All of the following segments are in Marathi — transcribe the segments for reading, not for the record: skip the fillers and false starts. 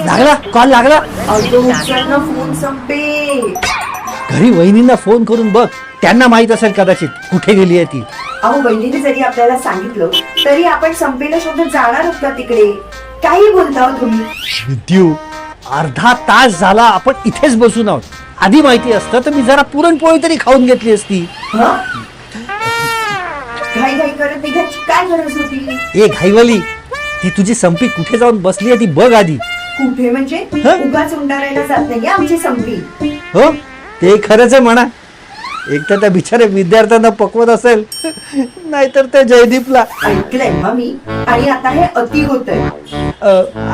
लागला कॉल लागला. फोन संपे. घरी वहिनींना फोन करून बघ, त्यांना माहित असेल कदाचित कुठे गेली आहे ती. अहो बहिणीने जरी आपल्याला सांगितलं तरी आपण संपेला शोधत जाणार आहोत का तिकडे? काही बोलता हो तुम्ही. विद्यू, अर्धा तास झाला आपण इथेच बसून आहोत. आधी माहिती असतं तर मी जरा पुरणपोळी तरी खाऊन घेतली असती. घाई घाई करत निघायची काय गरज होती? ए घाईवाली, ती तुझी संपी कुठे जाऊन बसली आहे ती बघ आधी. कुठे म्हणजे? उगाच उंडारायला जात नाही आमची संपी. हो, ते खरंच आहे म्हणा. एक तर त्या बिचारे विद्यार्थ्यांना पकवत असेल, नाहीतर त्या जयदीपला. ऐकलंय मग मी, आणि आता हे अति होतंय.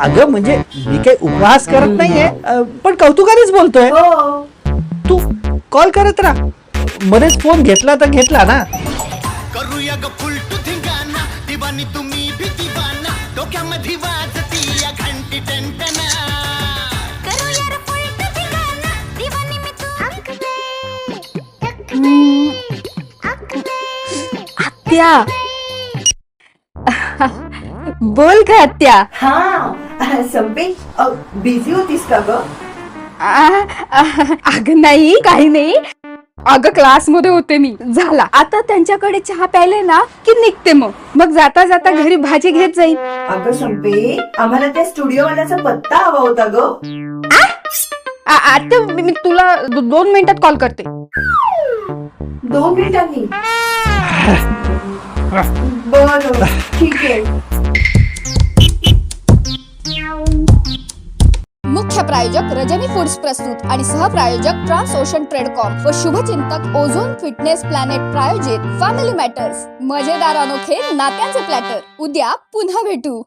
अगं म्हणजे मी काही उपहास करत नाहीये, पण कौतुकानेच बोलतोय. हो. तू कॉल करत राहा, मध्येच फोन घेतला तर घेतला ना. करूया ग फुलटू धिंगाणा, दिवानी तुम्ही भी दिवाना, डोक्यामध्ये वाजती या घंटी टंटना. करूया ग फुलटू धिंगाणा, दिवानी मी तू. आत्या बोल का आत्या. हा संपे, बिझी होतीस का ग? अगं नाही, काही नाही. अगं क्लास मध्ये होते मी. झाला आता त्यांच्याकडे चहा प्यायले ना की निघते. मग जाता जाता घरी भाजी घेत जाईल. अगं संपे, आम्हाला त्या स्टुडिओ वाल्याचा पत्ता हवा होता ग. आत्या मी तुला 2 मिनिटात कॉल करते. 2 मिनिटांनी? बरं ठीक आहे. मुख्य प्रायोजक रजनी फूड्स प्रस्तुत आणि सहप्रायोजक ट्रान्स ओशन ट्रेडकॉम व शुभचिंतक ओझोन फिटनेस प्लॅनेट प्रायोजित फॅमिली मॅटर्स. मजेदार अनोखे नात्यांचे प्लॅटर. उद्या पुन्हा भेटू.